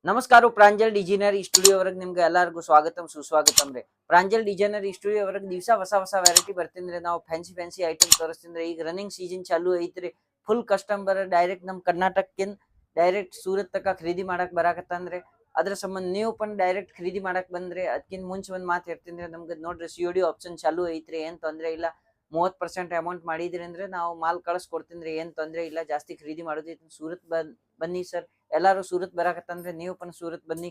ನಮಸ್ಕಾರ Pranjal designer studio ವರೆಗೆ ನಿಮ್ಗೆ ಎಲ್ಲರಿಗೂ ಸ್ವಾಗತಂ ಸುಸ್ವಾಗತಂ ರೀ. ಪ್ರಾಂಜಲ್ ಡಿಸೈನರ್ ಸ್ಟುಡಿಯೋ ವರೆಗೆ ದಿವಸ ಹೊಸ ವೆರೈಟಿ ಬರ್ತಿಂದ್ರೆ ನಾವು ಫ್ಯಾನ್ಸಿ ಐಟಮ್ ತೋರಿಸ್ತಿದ್ರೆ ಈಗ ರನ್ನಿಂಗ್ ಸೀಸನ್ ಚಾಲು ಐತ್ರಿ. ಫುಲ್ ಕಸ್ಟಮರ್ ಡೈರೆಕ್ಟ್ ನಮ್ ಕರ್ನಾಟಕಕ್ಕಿನ್ ಡೈರೆಕ್ಟ್ ಸೂರತ್ ತಕ ಖರೀದಿ ಮಾಡಕ್ ಬರಾಕತ್ತಂದ್ರೆ ಅದ್ರ ಸಂಬಂಧ ನೀವು ಪನ್ ಡೈರೆಕ್ಟ್ ಖರೀದಿ ಮಾಡಕ್ ಬಂದ್ರೆ ಅದಕ್ಕಿಂತ ಮುಂಚೆ ಒಂದ್ ಮಾತು ಹೇಳ್ತೀನಿ, ನಮ್ಗೆ ನೋಡ್ರಿ COD ಆಪ್ಷನ್ ಚಾಲು ಐತ್ರಿ, ಏನ್ ತೊಂದ್ರೆ ಇಲ್ಲ. 30% ಅಮೌಂಟ್ ಮಾಡಿದ್ರಿ ಅಂದ್ರೆ ನಾವು ಮಾಲ್ ಕಳ್ಸಿಕೊಡ್ತೀನಿ, ಏನ್ ತೊಂದ್ರೆ ಇಲ್ಲ. ಜಾಸ್ತಿ ಖರೀದಿ ಮಾಡೋದೈತಿ ಸೂರತ್ ಬನ್ನಿ ಸರ್. ಎಲ್ಲಾರು ಸೂರತ್ ಬರಾಕತ್ತಂದ್ರೆ ನೀವು ಪನ್ ಸೂರತ್ ಬನ್ನಿ.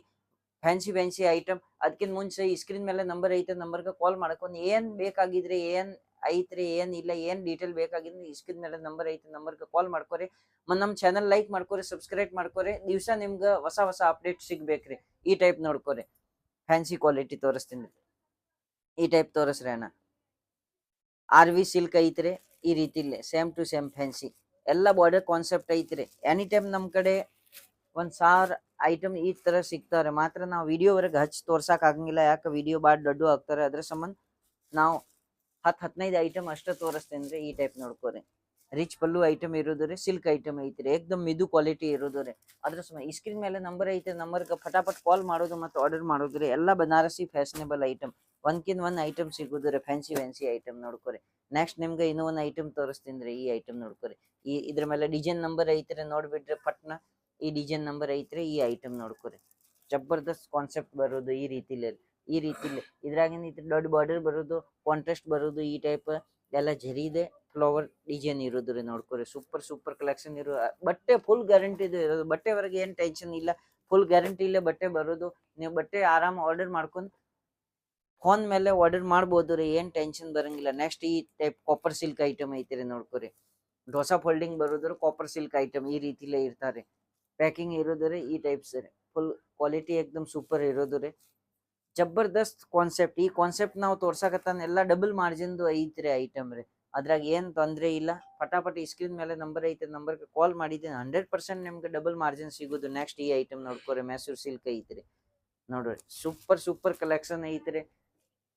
ಫ್ಯಾನ್ಸಿ ಐಟಮ್ ಅದಕ್ಕಿಂತ ಮುಂಚೆ ಈ ಸ್ಕ್ರೀನ್ ಮೇಲೆ ನಂಬರ್ ಐತೆ, ನಂಬರ್ಗೆ ಕಾಲ್ ಮಾಡ್ಕೊಂಡು ಏನ್ ಬೇಕಾಗಿದ್ರೆ ಏನ್ ಐತ್ರಿ ಏನ್ ಇಲ್ಲ ಏನ್ ಡೀಟೇಲ್ ಬೇಕಾಗಿದ್ರೆ ಈ ಸ್ಕ್ರೀನ್ ಮೇಲೆ ನಂಬರ್ ಐತೆ, ನಂಬರ್ಗೆ ಕಾಲ್ ಮಾಡ್ಕೊರಿ. ನಮ್ಮ ಚಾನಲ್ ಲೈಕ್ ಮಾಡ್ಕೊರಿ, ಸಬ್ಸ್ಕ್ರೈಬ್ ಮಾಡ್ಕೊರಿ. ದಿವಸ ನಿಮ್ಗೆ ಹೊಸ ಅಪ್ಡೇಟ್ ಸಿಗ್ಬೇಕ್ರಿ. ಈ ಟೈಪ್ ನೋಡ್ಕೊರಿ. ಫ್ಯಾನ್ಸಿ ಕ್ವಾಲಿಟಿ ತೋರಿಸ್ತೀನಿ, ಈ ಟೈಪ್ ತೋರಿಸ್ರಿ ಅಣ್ಣ. RV ಸಿಲ್ಕ್ ಐತ್ರಿ, ಈ ರೀತಿ ಸೇಮ್ ಟು ಸೇಮ್ ಫ್ಯಾನ್ಸಿ ಎಲ್ಲ ಬಾರ್ಡರ್ ಕಾನ್ಸೆಪ್ಟ್ ಐತ್ರಿ. ಎನಿ ಟೈಮ್ ನಮ್ ಕಡೆ 1000 ಐಟಮ್ ಈ ತರ ಸಿಗ್ತಾರೆ. ಮಾತ್ರ ನಾವು ವಿಡಿಯೋವರೆಗೆ ಹಚ್ಚಿ ತೋರ್ಸಕ್ ಆಗಂಗಿಲ್ಲ, ಯಾಕೆ ವಿಡಿಯೋ ಬಾಳ್ ದೊಡ್ಡ ಆಗ್ತಾರೆ. ಅದ್ರ ಸಂಬಂಧ ನಾವು 10-15 ಐಟಮ್ ಅಷ್ಟೇ ತೋರಿಸ್ತೇನ್ರಿ. ಈ ಟೈಪ್ ನೋಡ್ಕೋರಿ. ರಿಚ್ ಪಲ್ಲು ಐಟಮ್ ಇರೋದ್ರಿ, ಸಿಲ್ಕ್ ಐಟಮ್ ಐತ್ರಿ, ಏಕ್ದಮ್ ಮಿದು ಕ್ವಾಲಿಟಿ ಇರೋದ್ರಿ. ಅದ್ರ ಸಂಬಂಧ ಈ ಸ್ಕ್ರೀನ್ ಮೇಲೆ ನಂಬರ್ ಐತೆ, ನಂಬರ್ಗೆ ಫಟಾಫಟ್ ಕಾಲ್ ಮಾಡೋದು ಮತ್ತು ಆರ್ಡರ್ ಮಾಡೋದ್ರಿ. ಎಲ್ಲ ಬನಾರಸಿ ಫ್ಯಾಷನೇಬಲ್ ಐಟಮ್, ಒಂದ್ಕಿಂತ ಒಂದ್ ಐಟಮ್ ಸಿಗುದ್ರಿ. ಫ್ಯಾನ್ಸಿ ಐಟಮ್ ನೋಡ್ಕೋರಿ. ನೆಕ್ಸ್ಟ್ ನಿಮ್ಗೆ ಇನ್ನೂ ಒಂದ್ ಐಟಮ್ ತೋರಿಸ್ತೀನಿ, ಈ ಐಟಮ್ ನೋಡ್ಕೋರಿ. ಇದ್ರ ಮೇಲೆ ಡಿಸೈನ್ ನಂಬರ್ ಐತ್ರಿ, ನೋಡ್ಬಿಟ್ರೆ ಪಟ್ನ ಈ ಡಿಸೈನ್ ನಂಬರ್ ಐತ್ರಿ. ಈ ಐಟಮ್ ನೋಡ್ಕೋರಿ. ಜಬರ್ದಸ್ತ್ ಕಾನ್ಸೆಪ್ಟ್ ಬರೋದು ಈ ರೀತಿಲಿ ಇದ್ರಾಗಿನ ದೊಡ್ಡ ಬಾರ್ಡರ್ ಬರೋದು, ಕಾಂಟ್ರಾಸ್ಟ್ ಬರೋದು, ಈ ಟೈಪ್ ಎಲ್ಲ ಜರಿದೆ ಫ್ಲವರ್ ಡಿಸೈನ್ ಇರೋದ್ರಿ. ನೋಡ್ಕೋರಿ. ಸೂಪರ್ ಕಲೆಕ್ಷನ್ ಇರೋ ಬಟ್ಟೆ, ಫುಲ್ ಗ್ಯಾರಂಟಿ ಇರೋದು. ಬಟ್ಟೆವರೆಗೆ ಏನ್ ಟೆನ್ಷನ್ ಇಲ್ಲ, ಫುಲ್ ಗ್ಯಾರಂಟಿ ಇಲ್ಲೇ ಬಟ್ಟೆ ಬರೋದು. ನೀವು ಬಟ್ಟೆ ಆರಾಮ್ ಆರ್ಡರ್ ಮಾಡ್ಕೊಂಡು ಫೋನ್ ಮೇಲೆ ಆರ್ಡರ್ ಮಾಡ್ಬೋದು ರೀ, ಏನ್ ಟೆನ್ಷನ್ ಬರಂಗಿಲ್ಲ. ನೆಕ್ಸ್ಟ್ ಈ ಟೈಪ್ ಕಾಪರ್ ಸಿಲ್ಕ್ ಐಟಮ್ ಐತಿರಿ, ನೋಡ್ಕೋರಿ. ಹೊಸ ಫೋಲ್ಡಿಂಗ್ ಬರೋದ್ರ ಕಾಪರ್ ಸಿಲ್ಕ್ ಐಟಮ್ ಈ ರೀತಿಲೇ ಇರ್ತಾರೆ. ಪ್ಯಾಕಿಂಗ್ ಇರೋದ್ರಿ ಈ ಟೈಪ್ ಸರ್. ಫುಲ್ ಕ್ವಾಲಿಟಿ ಎಕ್ದಮ್ ಸೂಪರ್ ಇರೋದ್ರಿ. ಜಬರ್ದಸ್ತ್ ಕಾನ್ಸೆಪ್ಟ್. ಈ ಕಾನ್ಸೆಪ್ಟ್ ನಾವು ತೋರ್ಸಕತ್ತಾನ ಎಲ್ಲ ಡಬಲ್ ಮಾರ್ಜಿನ್ದು ಐತ್ರಿ ಐಟಮ್ ರೀ. ಅದ್ರಾಗ ಏನ್ ತೊಂದ್ರೆ ಇಲ್ಲ. ಫಟಾಫಟ್ ಈ ಸ್ಕ್ರೀನ್ ಮೇಲೆ ನಂಬರ್ ಐತೆ, ನಂಬರ್ಗೆ ಕಾಲ್ ಮಾಡಿದ್ದೀನಿ. 100% ನಿಮ್ಗೆ ಡಬಲ್ ಮಾರ್ಜಿನ್ ಸಿಗೋದು. ನೆಕ್ಸ್ಟ್ ಈ ಐಟಮ್ ನೋಡ್ಕೋರಿ. ಮ್ಯಾಸೂರ್ ಸಿಲ್ಕ್ ಐತ್ರಿ, ನೋಡ್ರಿ. ಸೂಪರ್ ಕಲೆಕ್ಷನ್ ಐತ್ರಿ.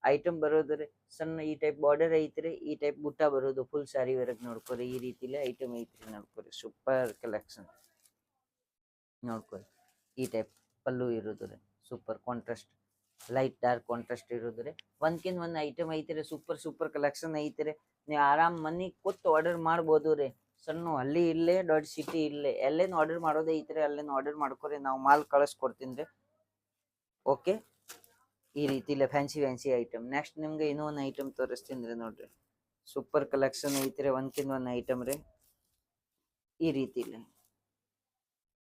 ಐಟಮ್ ಬರೋದ್ರಿ ಸಣ್ಣ ಈ ಟೈಪ್ ಬಾರ್ಡರ್ ಐತ್ರಿ, ಈ ಟೈಪ್ ಬುಟ್ಟ ಬರೋದು ಫುಲ್ ಸ್ಯಾರಿ ವರೆಗೆ ನೋಡ್ಕೋರಿ. ಈ ರೀತಿಲೇ ಐಟಮ್ ಐತ್ರಿ, ನೋಡ್ಕೋರಿ. ಸೂಪರ್ ಕಲೆಕ್ಷನ್ ನೋಡ್ಕೋರಿ. ಈ ಟೈಪ್ ಪಲ್ಲು ಇರೋದ್ರಿ. Super contrast, light dark contrast ಇರೋದ್ರಿ. ಒಂದ್ಕಿಂತ ಒಂದ್ ಐಟಮ್ ಐತ್ರಿ. ಸೂಪರ್ ಕಲೆಕ್ಷನ್ ಐತ್ರಿ. ನೀವು ಆರಾಮ್ ಮನಿ ಕೂತ್ ಆರ್ಡರ್ ಮಾಡ್ಬೋದು ರೀ. ಸಣ್ಣ ಹಳ್ಳಿ ಇಲ್ಲೇ, ದೊಡ್ಡ ಸಿಟಿ ಇಲ್ಲೇ, ಎಲ್ಲೇನು ಆರ್ಡರ್ ಮಾಡೋದೇ ಐತ್ರಿ, ಅಲ್ಲೇನು ಆರ್ಡರ್ ಮಾಡ್ಕೊರಿ. ನಾವು ಮಾಲ್ ಕಳಿಸ್ಕೊಡ್ತೀನಿ ರೀ. ಓಕೆ. ಈ ರೀತಿ ಫ್ಯಾನ್ಸಿ ಐಟಮ್. ನೆಕ್ಸ್ಟ್ ನಿಮ್ಗೆ ಇನ್ನೂ ಒಂದು ಐಟಮ್ ತೋರಿಸ್ತೀನಿ ರೀ, ನೋಡ್ರಿ. ಸೂಪರ್ ಕಲೆಕ್ಷನ್ ಐತ್ರಿ. ಒಂದ್ಕಿಂತ ಒಂದ್ ಐಟಮ್ ರೀ. ಈ ರೀತಿ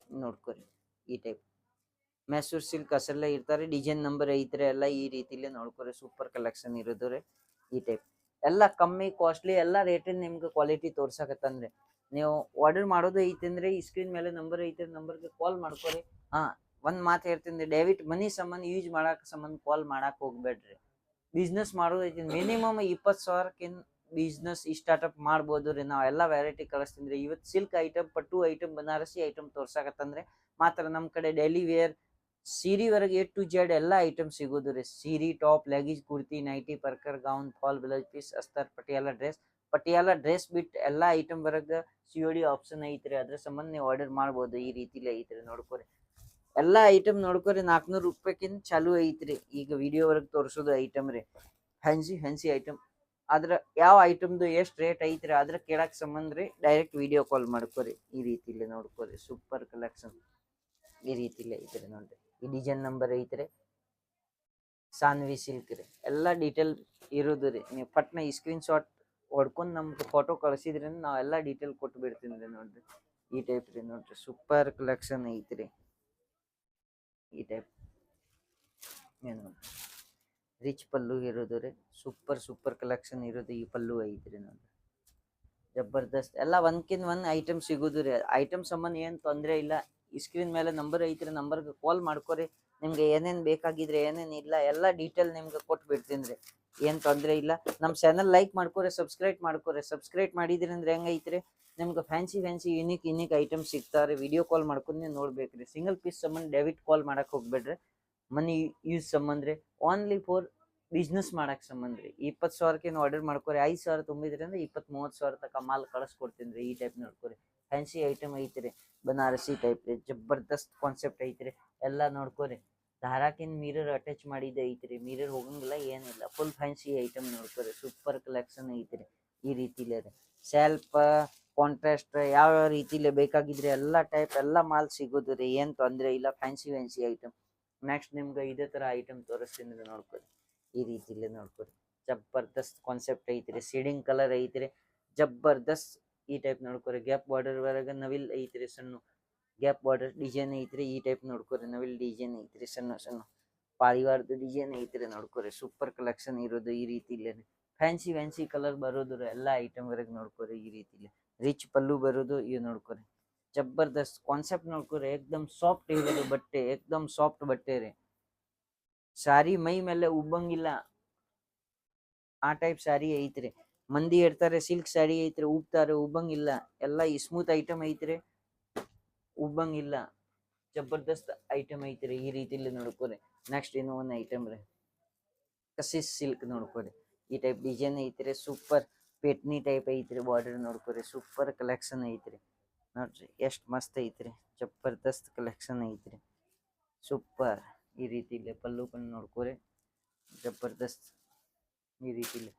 ನೋಡ್ಕೊರಿ. ಈ ಟೈಪ್ ಮ್ಯಾಸೂರ್ ಸಿಲ್ಕ್ ಅಸೆಲ್ಲ ಇರ್ತಾರೆ. ಡಿಸೈನ್ ನಂಬರ್ ಐತ್ರಿ ಎಲ್ಲ ಈ ರೀತಿಲೇ ನೋಡ್ಕೊರಿ. ಸೂಪರ್ ಕಲೆಕ್ಷನ್ ಇರೋದು ರೀ. ಈ ಟೈಪ್ ಎಲ್ಲ ಕಮ್ಮಿ ಕಾಸ್ಟ್ಲಿ ಎಲ್ಲ ರೇಟಿನ ನಿಮ್ಗೆ ಕ್ವಾಲಿಟಿ ತೋರ್ಸಕತ್ತಂದ್ರೆ ನೀವು ಆರ್ಡರ್ ಮಾಡೋದು ಐತಂದ್ರೆ ಈ ಸ್ಕ್ರೀನ್ ಮೇಲೆ ನಂಬರ್ ಐತೆ, ನಂಬರ್ಗೆ ಕಾಲ್ ಮಾಡ್ಕೊರಿ. ಒಂದ್ ಮಾತು ಹೇಳ್ತೀನಿ, ದಯವಿಟ್ಟು ಮನಿ ಸಂಬಂಧ ಯೂಸ್ ಮಾಡಕ್ ಸಂಬಂಧ ಕಾಲ್ ಮಾಡಕ್ ಹೋಗ್ಬೇಡ್ರಿ. ಬಿಸ್ನೆಸ್ ಮಾಡೋದು ಐತಿ, ಮಿನಿಮಮ್ 20,000 ಬಿಸ್ನೆಸ್ ಸ್ಟಾರ್ಟ್ಅಪ್ ಮಾಡ್ಬೋದು ರೀ. ನಾವ್ ಎಲ್ಲಾ ವೆರೈಟಿ ಕಳಿಸ್ತೀನಿ. ಇವತ್ತು ಸಿಲ್ಕ್ ಐಟಮ್, ಪಟ್ಟು ಐಟಮ್, ಬನಾರಸಿ ಐಟಮ್ ತೋರ್ಸಕತ್ತಂದ್ರೆ ಮಾತ್ರ ನಮ್ ಕಡೆ ಡೈಲಿ ವೇರ್ ಸೀರೆ ವರೆಗೆ A to Z ಎಲ್ಲ ಐಟಮ್ ಸಿಗೋದು ರೀ. ಸೀರೆ, ಟಾಪ್, ಲೆಗೀಸ್, ಕುರ್ತಿ, ನೈಟಿ, ಪರ್ಕರ್, ಗೌನ್, ಫಾಲ್, ಬ್ಲೌಸ್ ಪೀಸ್, ಅಸ್ತರ್, ಪಟಿಯಾಲ ಡ್ರೆಸ್ ಬಿಟ್ ಎಲ್ಲಾ ಐಟಮ್ ವರೆಗೆ COD ಆಪ್ಷನ್ ಐತ್ರಿ. ಅದ್ರ ಸಂಬಂಧ ನೀವು ಆರ್ಡರ್ ಮಾಡ್ಬೋದು. ಈ ರೀತಿಲೇ ಐತ್ರಿ, ನೋಡ್ಕೊರಿ. ಎಲ್ಲಾ ಐಟಮ್ ನೋಡ್ಕೊರಿ. 400 ರೂಪಾಯಿಕಿಂತ ಚಾಲು ಐತ್ರಿ ಈಗ ವಿಡಿಯೋ ವರೆಗೆ ತೋರಿಸೋದು ಐಟಮ್ ರೀ. Fancy item. ಆದ್ರ ಯಾವ ಐಟಮ್ದು ಎಷ್ಟು ರೇಟ್ ಐತ್ರಿ ಅದ್ರ ಕೇಳಕ್ ಸಂಬಂಧ ರೀ, ಡೈರೆಕ್ಟ್ ವಿಡಿಯೋ ಕಾಲ್ ಮಾಡ್ಕೊರಿ. ಈ ರೀತಿಲಿ ನೋಡ್ಕೊರಿ. ಸೂಪರ್ ಕಲೆಕ್ಷನ್ ಈ ರೀತಿಲೇ ಐತ್ರಿ, ನೋಡ್ರಿ. ಈ ಡಿಸೈನ್ ನಂಬರ್ ಐತ್ರಿ. ಸಾನ್ವಿ ಸಿಲ್ಕ್ ರೀ. ಎಲ್ಲಾ ಡೀಟೇಲ್ ಇರೋದು ರೀ. ನೀವು ಪಟ್ನ ಈ ಸ್ಕ್ರೀನ್ ಶಾಟ್ ಹೊಡ್ಕೊಂಡ್ ನಮ್ಗೆ ಫೋಟೋ ಕಳಿಸಿದ್ರಿ ನಾವ್ ಎಲ್ಲಾ ಡೀಟೇಲ್ ಕೊಟ್ಟು ಬಿಡ್ತೀನಿ ರೀ, ನೋಡ್ರಿ. ಈ ಟೈಪ್ ರೀ, ನೋಡ್ರಿ. ಸೂಪರ್ ಕಲೆಕ್ಷನ್ ಐತ್ರಿ. ಈ ಟೈಪ್ ರಿಚ್ ಪಲ್ಲು ಇರೋದು ರೀ. ಸೂಪರ್ ಕಲೆಕ್ಷನ್ ಇರೋದು. ಈ ಪಲ್ಲು ಐತ್ರಿ, ನೋಡ್ರಿ. ಜಬರ್ದಸ್ತ್ ಎಲ್ಲ ಒಂದ್ಕಿಂತ ಒಂದ್ ಐಟಮ್ ಸಿಗೋದು ರೀ. ಐಟಮ್ ಸಂಬಂಧ ಏನ್ ತೊಂದ್ರೆ ಇಲ್ಲ. ಈ ಸ್ಕ್ರೀನ್ ಮೇಲೆ ನಂಬರ್ ಐತ್ರಿ, ನಂಬರ್ಗೆ ಕಾಲ್ ಮಾಡ್ಕೊರಿ. ನಿಮ್ಗೆ ಏನೇನ್ ಬೇಕಾಗಿದ್ರೆ ಏನೇನ್ ಇಲ್ಲ ಎಲ್ಲ ಡೀಟೇಲ್ ನಿಮ್ಗೆ ಕೊಟ್ಟು ಬಿಡ್ತೀನಿ ರೀ. ಏನ್ ತೊಂದ್ರೆ ಇಲ್ಲ. ನಮ್ ಚಾನಲ್ ಲೈಕ್ ಮಾಡ್ಕೊರಿ, ಸಬ್ಸ್ಕ್ರೈಬ್ ಮಾಡಿದ್ರಿ ಅಂದ್ರೆ ಹೆಂಗೈತ್ರಿ, ನಿಮ್ಗೆ ಫ್ಯಾನ್ಸಿ ಯುನಿಕ್ ಐಟಮ್ ಸಿಗ್ತಾರೆ. ವಿಡಿಯೋ ಕಾಲ್ ಮಾಡ್ಕೊಂಡು ನೋಡ್ಬೇಕ್ರಿ. ಸಿಂಗಲ್ ಪೀಸ್ ಸಂಬಂಧ ಡೆಬಿಟ್ ಕಾಲ್ ಮಾಡಕ್ ಹೋಗ್ಬೇಡ್ರಿ. ಮನಿ ಯೂಸ್ ಸಂಬಂಧ ರೀ. ಓನ್ಲಿ ಫಾರ್ ಬಿಸ್ನೆಸ್ ಮಾಡಕ್ ಸಂಬಂಧ ರೀ. 20,000 ಆರ್ಡರ್ ಮಾಡ್ಕೊರಿ. 5,000 ತುಂಬಿದ್ರಿ ಅಂದ್ರೆ 20-30,000 ತಕ ಮಾಲ್ ಕಳಿಸ್ಕೊಡ್ತೀನಿ ರೀ. ಈ ಟೈಪ್ ನೋಡ್ಕೊರಿ. ಫ್ಯಾನ್ಸಿ ಐಟಮ್ ಐತ್ರಿ ಬನಾರಸಿ ಟೈಪ್ ರೀ ಜಬರ್ದಸ್ತ್ ಕಾನ್ಸೆಪ್ಟ್ ಐತ್ರಿ ಎಲ್ಲಾ ನೋಡ್ಕೋರಿ ಧಾರಾಕಿನ್ ಮಿರರ್ ಅಟ್ಯಾಚ್ ಮಾಡಿದ ಐತ್ರಿ ಮಿರರ್ ಹೋಗಂಗಿಲ್ಲ ಏನಿಲ್ಲ ಫುಲ್ ಫ್ಯಾನ್ಸಿ ಐಟಮ್ ನೋಡ್ಕೋರಿ ಸೂಪರ್ ಕಲೆಕ್ಷನ್ ಐತ್ರಿ ಈ ರೀತಿಲೇ ರೀ ಸ್ವಲ್ಪ ಕಾಂಟ್ರಾಸ್ಟ್ ಯಾವ ರೀತಿಲಿ ಬೇಕಾಗಿದ್ರೆ ಎಲ್ಲಾ ಟೈಪ್ ಎಲ್ಲಾ ಮಾಲ್ ಸಿಗೋದು ರೀ ಏನ್ ತೊಂದ್ರೆ ಇಲ್ಲ ಫ್ಯಾನ್ಸಿ ಐಟಮ್ ನೆಕ್ಸ್ಟ್ ನಿಮ್ಗೆ ಇದೇ ತರ ಐಟಮ್ ತೋರಿಸ್ತೀನಿ ನೋಡ್ಕೊರಿ ಈ ರೀತಿಲೇ ನೋಡ್ಕೊರಿ ಜಬರ್ದಸ್ತ್ ಕಾನ್ಸೆಪ್ಟ್ ಐತ್ರಿ ಸೀಡಿಂಗ್ ಕಲರ್ ಐತ್ರಿ ಜಬರ್ದಸ್ತ್ ಈ ಟೈಪ್ ನೋಡ್ಕೊರಿ ಗ್ಯಾಪ್ ಬಾರ್ಡರ್ ವರೆಗೆ ನವಿಲ್ ಐತ್ರಿ ಸಣ್ಣ ಗ್ಯಾಪ್ ಬಾರ್ಡರ್ ಡಿಸೈನ್ ಐತ್ರಿ ಈ ಟೈಪ್ ನೋಡ್ಕೊರಿ ನವಿಲ್ ಡಿಸೈನ್ ಐತ್ರಿ ಸಣ್ಣ ಪಾರಿವಾರದ ಡಿಸೈನ್ ಐತ್ರಿ ನೋಡ್ಕೊರಿ ಸೂಪರ್ ಕಲೆಕ್ಷನ್ ಇರೋದು ಈ ರೀತಿಲೇ ಫ್ಯಾನ್ಸಿ ಕಲರ್ ಬರೋದು ಎಲ್ಲಾ ಐಟಮ್ ವರೆಗೆ ನೋಡ್ಕೊರಿ ಈ ರೀತಿಲಿ ರಿಚ್ ಪಲ್ಲು ಬರೋದು ಇವ್ ನೋಡ್ಕೊರಿ ಜಬರ್ದಸ್ತ್ ಕಾನ್ಸೆಪ್ಟ್ ನೋಡ್ಕೊರಿ ಏಕ್ದಮ್ ಸಾಫ್ಟ್ ಇರೋದು ಬಟ್ಟೆ ಏಕ್ದಮ್ ಸಾಫ್ಟ್ ಬಟ್ಟೆ ರೀ ಸಾರಿ ಮೈ ಮೇಲೆ ಉಬ್ಬಂಗಿಲ್ಲ ಆ ಟೈಪ್ ಸಾರಿ ಐತ್ರಿ ಮಂದಿ ಇರ್ತಾರೆ ಸಿಲ್ಕ್ ಸಾರಿ ಐತ್ರಿ ಉಬ್ತಾರೆ ಉಬ್ಬಂಗಿಲ್ಲ ಎಲ್ಲಾ ಸ್ಮೂತ್ ಐಟಮ್ ಐತ್ರಿ ಉಬ್ಬಂಗಿಲ್ಲ ಜಬರ್ದಸ್ತ್ ಐಟಮ್ ಐತ್ರಿ ಈ ರೀತಿಲಿ ನೋಡ್ಕೊರಿ ನೆಕ್ಸ್ಟ್ ಇನ್ನೂ ಒಂದ್ ಐಟಮ್ ರೀ ಕಸಿಸ್ ಸಿಲ್ಕ್ ನೋಡ್ಕೊರಿ ಈ ಟೈಪ್ ಡಿಸೈನ್ ಐತ್ರಿ ಸೂಪರ್ ಪೇಟ್ನಿ ಟೈಪ್ ಐತ್ರಿ ಬಾರ್ಡರ್ ನೋಡ್ಕೊರಿ ಸೂಪರ್ ಕಲೆಕ್ಷನ್ ಐತ್ರಿ ನೋಡ್ರಿ ಎಷ್ಟ್ ಮಸ್ತ್ ಐತ್ರಿ ಜಬರ್ದಸ್ತ್ ಕಲೆಕ್ಷನ್ ಐತ್ರಿ ಸೂಪರ್ ಈ ರೀತಿಲಿ ಪಲ್ಲು ನೋಡ್ಕೊರಿ ಜಬರ್ದಸ್ತ್ ಈ ರೀತಿಲಿ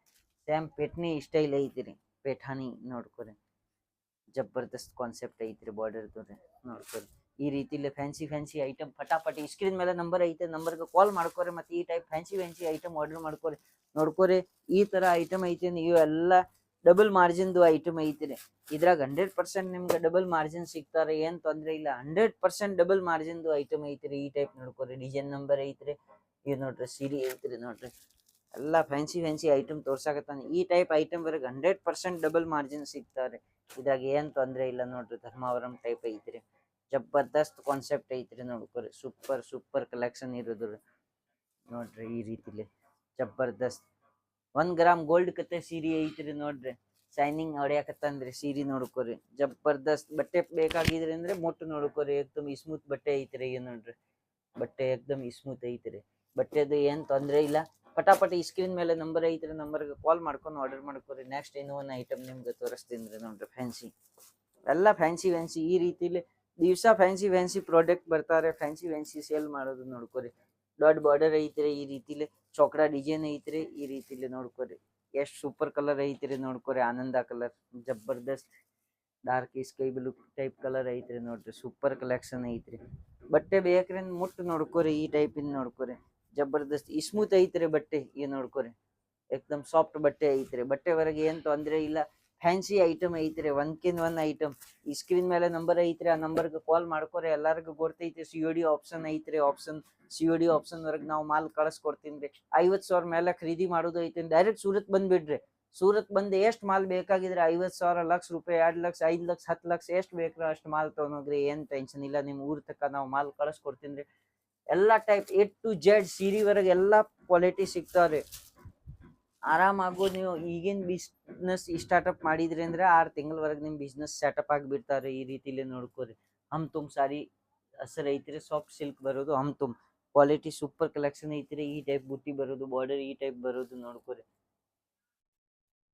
ಸೇಮ್ ಪೇಟ್ನಿ ಸ್ಟೈಲ್ ಐತ್ರಿ ಪೇಠಾನಿ ನೋಡ್ಕೊರಿ ಜಬರ್ದಸ್ತ್ ಕಾನ್ಸೆಪ್ಟ್ ಐತ್ರಿ ಬಾರ್ಡರ್ ನೋಡ್ಕೊರಿ ಈ ರೀತಿಲಿ ಫ್ಯಾನ್ಸಿ ಐಟಮ್ ಫಟಾಫಟಿ ಸ್ಕ್ರೀನ್ ಮೇಲೆ ನಂಬರ್ ಐತೆ ನಂಬರ್ಗೆ ಕಾಲ್ ಮಾಡ್ಕೊರಿ ಮತ್ತೆ ಈ ಟೈಪ್ ಫ್ಯಾನ್ಸಿ ಐಟಮ್ ಆರ್ಡರ್ ಮಾಡ್ಕೊರಿ ನೋಡ್ಕೊರಿ ಈ ತರ ಐಟಮ್ ಐತೆ ನೀವು ಎಲ್ಲ ಡಬಲ್ ಮಾರ್ಜಿನ್ದು ಐಟಮ್ ಐತ್ರಿ ಇದ್ರಾಗ 100% ನಿಮ್ಗೆ ಡಬಲ್ ಮಾರ್ಜಿನ್ ಸಿಗ್ತಾರೆ ಏನ್ ತೊಂದ್ರೆ ಇಲ್ಲ 100% ಡಬಲ್ ಮಾರ್ಜಿನ್ದು ಐಟಮ್ ಐತ್ರಿ ಈ ಟೈಪ್ ನೋಡ್ಕೊರಿ ಡಿಸೈನ್ ನಂಬರ್ ಐತ್ರಿ ಇದು ನೋಡ್ರಿ ಸೀರೆ ಐತ್ರಿ ನೋಡ್ರಿ ಎಲ್ಲಾ ಫ್ಯಾನ್ಸಿ ಐಟಮ್ ತೋರ್ಸಾಕತ್ತಾನ ಈ ಟೈಪ್ ಐಟಮ್ ವರೆಗೆ 100% ಡಬಲ್ ಮಾರ್ಜಿನ್ ಸಿಗ್ತಾರೆ ಇದಾಗ ಏನ್ ತೊಂದ್ರೆ ಇಲ್ಲ ನೋಡ್ರಿ ಧರ್ಮಾವರಂ ಟೈಪ್ ಐತ್ರಿ ಜಬರ್ದಸ್ತ್ ಕಾನ್ಸೆಪ್ಟ್ ಐತ್ರಿ ನೋಡ್ಕೊರಿ ಸೂಪರ್ ಕಲೆಕ್ಷನ್ ಇರೋದು ನೋಡ್ರಿ ಈ ರೀತಿಲಿ ಜಬರ್ದಸ್ತ್ 1 ಗ್ರಾಮ್ ಗೋಲ್ಡ್ ಕತೆ ಸೀರೆ ಐತ್ರಿ ನೋಡ್ರಿ ಶೈನಿಂಗ್ ಹೊಡ್ಯಾಕತ್ತಂದ್ರಿ ಸೀರೆ ನೋಡ್ಕೊರಿ ಜಬರ್ದಸ್ತ್ ಬಟ್ಟೆ ಬೇಕಾಗಿದ್ರಿ ಅಂದ್ರೆ ಮುಟ್ಟು ನೋಡ್ಕೊರಿ ಏಕ್ದಮ್ ಸ್ಮೂತ್ ಬಟ್ಟೆ ಐತ್ರಿ ನೋಡ್ರಿ ಬಟ್ಟೆ ಏಕ್ದಮ್ ಸ್ಮೂತ್ ಐತ್ರಿ ಬಟ್ಟೆದು ಏನ್ ತೊಂದ್ರೆ ಇಲ್ಲ ಪಟಾಪಟಿ ಸ್ಕ್ರೀನ್ ಮೇಲೆ ನಂಬರ್ ಐತ್ರಿ ನಂಬರ್ಗೆ ಕಾಲ್ ಮಾಡ್ಕೊಂಡು ಆರ್ಡರ್ ಮಾಡ್ಕೊರಿ ನೆಕ್ಸ್ಟ್ ಇನ್ನೂ ಒಂದು ಐಟಮ್ ನಿಮ್ಗೆ ತೋರಿಸ್ತೀನಿ ನೋಡ್ರಿ ಫ್ಯಾನ್ಸಿ ಎಲ್ಲ ಫ್ಯಾನ್ಸಿ ಈ ರೀತಿಲಿ ದಿವ್ಸ ಫ್ಯಾನ್ಸಿ ಪ್ರಾಡಕ್ಟ್ ಬರ್ತಾರೆ ಫ್ಯಾನ್ಸಿ ಸೇಲ್ ಮಾಡೋದು ನೋಡ್ಕೊರಿ ದೊಡ್ಡ ಬಾರ್ಡರ್ ಐತ್ರಿ ಈ ರೀತಿಲಿ ಚೋಕಡಾ ಡಿಸೈನ್ ಐತ್ರಿ ಈ ರೀತಿಲಿ ನೋಡ್ಕೊರಿ ಎಷ್ಟ್ ಸೂಪರ್ ಕಲರ್ ಐತ್ರಿ ನೋಡ್ಕೊರಿ ಆನಂದ ಕಲರ್ ಜಬರ್ದಸ್ತ್ dark sky blue type colour ಐತ್ರಿ ನೋಡ್ರಿ ಸೂಪರ್ ಕಲೆಕ್ಷನ್ ಐತ್ರಿ ಬಟ್ಟೆ ಬೇಕ್ರಿ ಮುಟ್ಟು ನೋಡ್ಕೊರಿ ಈ ಟೈಪ್ ಇಂದ ನೋಡ್ಕೊರಿ ಜಬರ್ದಸ್ತ್ ಸ್ಮೂತ್ ಐತ್ರಿ ಬಟ್ಟೆ ಈ ನೋಡ್ಕೊರಿ ಏಕ್ದಮ್ ಸಾಫ್ಟ್ ಬಟ್ಟೆ ಐತ್ರಿ ಬಟ್ಟೆವರೆಗೆ ಏನ್ ತೊಂದ್ರೆ ಇಲ್ಲ ಫ್ಯಾನ್ಸಿ ಐಟಮ್ ಐತ್ರಿ ಒನ್ ಐಟಮ್ ಈ ಸ್ಕ್ರೀನ್ ಮೇಲೆ ನಂಬರ್ ಐತ್ರಿ ಆ ನಂಬರ್ಗೆ ಕಾಲ್ ಮಾಡ್ಕೊರಿ ಎಲ್ಲರಿಗೂ ಗೊತ್ತೈತಿ COD ಆಪ್ಷನ್ ಐತ್ರಿ COD ಆಪ್ಷನ್ ವರೆಗೆ ನಾವು ಮಾಲ್ ಕಳಿಸ್ಕೊಡ್ತೀನಿ 50,000 ಮೇಲೆ ಖರೀದಿ ಮಾಡೋದು ಐತಿ ಡೈರೆಕ್ಟ್ ಸೂರತ್ ಬಂದ್ಬಿಡ್ರಿ ಸೂರತ್ ಬಂದು ಎಷ್ಟ್ ಮಾಲ್ ಬೇಕಾಗಿದ್ರೆ 50,000 ಲಕ್ಷ ರೂಪಾಯಿ 2 ಲಕ್ಷ 5 ಲಕ್ಷ 10 ಲಕ್ಷ ಎಷ್ಟ್ ಬೇಕ್ರಿ ಅಷ್ಟ್ ಮಾಲ್ ತಗೊಂಡ್ರಿ ಏನ್ ಟೆನ್ಷನ್ ಇಲ್ಲ ನಿಮ್ ಊರ್ ತಕ್ಕ ನಾವು ಮಾಲ್ ಕಳಿಸ್ಕೊಡ್ತೀನಿ ಎಲ್ಲಾ ಟೈಪ್ A to Z ಸೀರೆ ವರೆಗೆ ಎಲ್ಲಾ ಕ್ವಾಲಿಟಿ ಸಿಗ್ತಾವ್ರಿ ಆರಾಮಾಗ್ಬೋದು ನೀವು ಈಗಿನ ಬಿಸ್ನೆಸ್ ಸ್ಟಾರ್ಟ್ಅಪ್ ಮಾಡಿದ್ರಿ ಅಂದ್ರೆ 6 ತಿಂಗಳವರೆಗೆ ನಿಮ್ ಬಿಸ್ನೆಸ್ ಸೆಟಪ್ ಆಗಿಬಿಡ್ತಾರೆ ಈ ರೀತಿಲಿ ನೋಡ್ಕೋರಿ ಹಮ್ ತುಮ್ ಸಾರಿ ಹೆಸರು ಐತ್ರಿ ಸಾಫ್ಟ್ ಸಿಲ್ಕ್ ಬರೋದು ಹಮ್ ತುಮ್ ಕ್ವಾಲಿಟಿ ಸೂಪರ್ ಕಲೆಕ್ಷನ್ ಐತ್ರಿ ಈ ಟೈಪ್ ಬುಟ್ಟಿ ಬರೋದು ಬಾರ್ಡರ್ ಈ ಟೈಪ್ ಬರೋದು ನೋಡ್ಕೋರಿ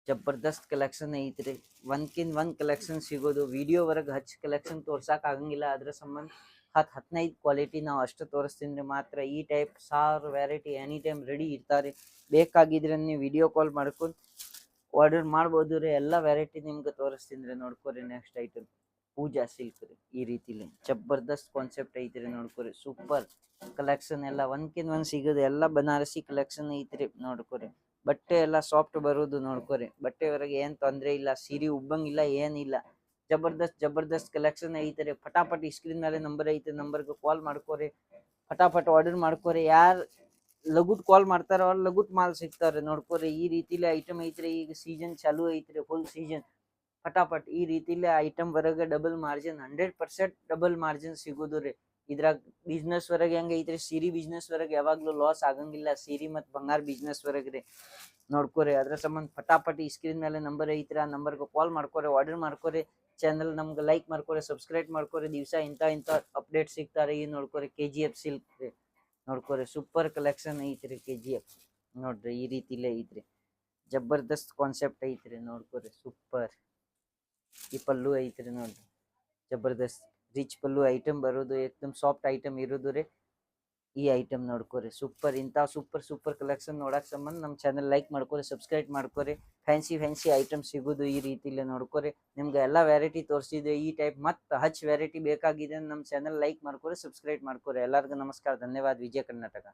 ಜಬರ್ದಸ್ತ್ ಕಲೆಕ್ಷನ್ ಐತ್ರಿ ಒಂದ್ ಕಲೆಕ್ಷನ್ ಸಿಗೋದು ವಿಡಿಯೋ ವರೆಗೆ ಹಚ್ ಕಲೆಕ್ಷನ್ ತೋರ್ಸಾಕ್ ಆಗಂಗಿಲ್ಲ ಅದ್ರ ಸಂಬಂಧ 10-15 ಕ್ವಾಲಿಟಿ ನಾವು ಅಷ್ಟು ತೋರಿಸ್ತೀನಿ ಮಾತ್ರ ಈ type 1000 variety any time ready ಇರ್ತಾರೆ ಬೇಕಾಗಿದ್ರೆ ನೀವು ವಿಡಿಯೋ ಕಾಲ್ ಮಾಡ್ಕೊಂಡು ಆರ್ಡರ್ ಮಾಡ್ಬೋದು ರೀ ಎಲ್ಲ ವೆರೈಟಿ ನಿಮ್ಗೆ ತೋರಿಸ್ತೀನಿ ನೋಡ್ಕೊರಿ ನೆಕ್ಸ್ಟ್ ಐಟಮ್ ಪೂಜಾ ಸಿಲ್ಕ್ ರೀ ಈ ರೀತಿಲಿ ಜಬರ್ದಸ್ತ್ ಕಾನ್ಸೆಪ್ಟ್ ಐತ್ರಿ ನೋಡ್ಕೊರಿ ಸೂಪರ್ ಕಲೆಕ್ಷನ್ ಎಲ್ಲ ಒಂದ್ ಸಿಗೋದು ಎಲ್ಲ ಬನಾರಸಿ ಕಲೆಕ್ಷನ್ ಐತ್ರಿ ನೋಡ್ಕೊರಿ ಬಟ್ಟೆ ಎಲ್ಲ ಸಾಫ್ಟ್ ಬರೋದು ನೋಡ್ಕೊರಿ ಬಟ್ಟೆವರೆಗೆ ಏನ್ ತೊಂದ್ರೆ ಇಲ್ಲ ಸೀರೆ ಉಬ್ಬಂಗಿಲ್ಲ ಏನಿಲ್ಲ ಜಬರ್ದಸ್ತ್ ಕಲೆಕ್ಷನ್ ಐತ್ರಿ ಫಟಾಫಟ್ ಸ್ಕ್ರೀನ್ ಮೇಲೆ ನಂಬರ್ ಐತೆ ನಂಬರ್ಗೆ ಕಾಲ್ ಮಾಡ್ಕೊರಿ ಫಟಾಫಟ್ ಆರ್ಡರ್ ಮಾಡ್ಕೊರಿ ಯಾರ್ ಲಗುಟ್ ಕಾಲ್ ಮಾಡ್ತಾರ ಅವ್ರ ಲಗುಟ್ ಮಾಲ್ ಸಿಗ್ತಾರೆ ನೋಡ್ಕೊರಿ ಈ ರೀತಿಲಿ ಐಟಮ್ ಐತ್ರಿ ಈಗ ಸೀಸನ್ ಚಾಲೂ ಐತ್ರಿ ಫುಲ್ ಸೀಸನ್ ಫಟಾಫಟ್ ಈ ರೀತಿಲಿ ಐಟಮ್ ವರೆಗೆ ಡಬಲ್ ಮಾರ್ಜಿನ್ 100% ಡಬಲ್ ಮಾರ್ಜಿನ್ ಸಿಗೋದು ರೀ ಇದ್ರಾಗ ಬಿಸ್ನೆಸ್ ವರೆಗೆ ಹೆಂಗ ಐತ್ರಿ ಸೀರೆ ಬಿಸ್ನೆಸ್ ವರೆಗೆ ಯಾವಾಗ್ಲೂ ಲಾಸ್ ಆಗಂಗಿಲ್ಲ ಸೀರೆ ಮತ್ ಬಂಗಾರ ಬಿಸ್ನೆಸ್ ವರೆಗೆ ರೀ ನೋಡ್ಕೊರಿ ಅದ್ರ ಸಂಬಂಧ ಫಟಾಫಟ್ ಸ್ಕ್ರೀನ್ ಮೇಲೆ ನಂಬರ್ ಐತ್ರಿ ಆ ನಂಬರ್ಗೆ ಕಾಲ್ ಮಾಡ್ಕೊರಿ ಆರ್ಡರ್ ಮಾಡ್ಕೊರಿ ಚಾನಲ್ ನಮ್ಗೆ ಲೈಕ್ ಮಾಡ್ಕೊರಿ ಸಬ್ಸ್ಕ್ರೈಬ್ ಮಾಡ್ಕೊರಿ ದಿವಸ ಇಂಥ ಅಪ್ಡೇಟ್ ಸಿಗ್ತಾರೆ ಈ ನೋಡ್ಕೊರಿ KGF ಸಿಲ್ಕ್ ರೀ ನೋಡ್ಕೊರಿ ಸೂಪರ್ ಕಲೆಕ್ಷನ್ ಐತ್ರಿ KGF ನೋಡ್ರಿ ಈ ರೀತಿಲೇ ಐತ್ರಿ ಜಬರ್ದಸ್ತ್ ಕಾನ್ಸೆಪ್ಟ್ ಐತ್ರಿ ನೋಡ್ಕೊರಿ ಸೂಪರ್ ಈ ಪಲ್ಲು ಐತ್ರಿ ನೋಡ್ರಿ ಜಬರ್ದಸ್ತ್ ರಿಚ್ ಪಲ್ಲು ಐಟಮ್ ಬರೋದು ಏಕ್ದಮ್ ಸಾಫ್ಟ್ ಐಟಮ್ ಇರೋದು ರೀ. ಈ ಐಟಮ್ ನೋಡ್ಕೋರಿ ಸೂಪರ್. ಇಂಥ ಸೂಪರ್ ಕಲೆಕ್ಷನ್ ನೋಡಕ್ ಸಂಬಂಧ ನಮ್ಮ ಚಾನಲ್ ಲೈಕ್ ಮಾಡ್ಕೊರಿ, ಸಬ್ಸ್ಕ್ರೈಬ್ ಮಾಡ್ಕೊರಿ. ಫ್ಯಾನ್ಸಿ ಐಟಮ್ ಸಿಗೋದು ಈ ರೀತಿಲೇ ನೋಡ್ಕೊರಿ. ನಿಮ್ಗೆ ಎಲ್ಲ ವೆರೈಟಿ ತೋರಿಸಿದೆ. ಈ ಟೈಪ್ ಮತ್ತೆ ಹಚ್ ವೆರೈಟಿ ಬೇಕಾಗಿದೆ ನಮ್ಮ ಚಾನಲ್ ಲೈಕ್ ಮಾಡ್ಕೊರಿ, ಸಬ್ಸ್ಕ್ರೈಬ್ ಮಾಡ್ಕೊರಿ. ಎಲ್ಲರಿಗೂ ನಮಸ್ಕಾರ, ಧನ್ಯವಾದ. ವಿಜಯ ಕರ್ನಾಟಕ.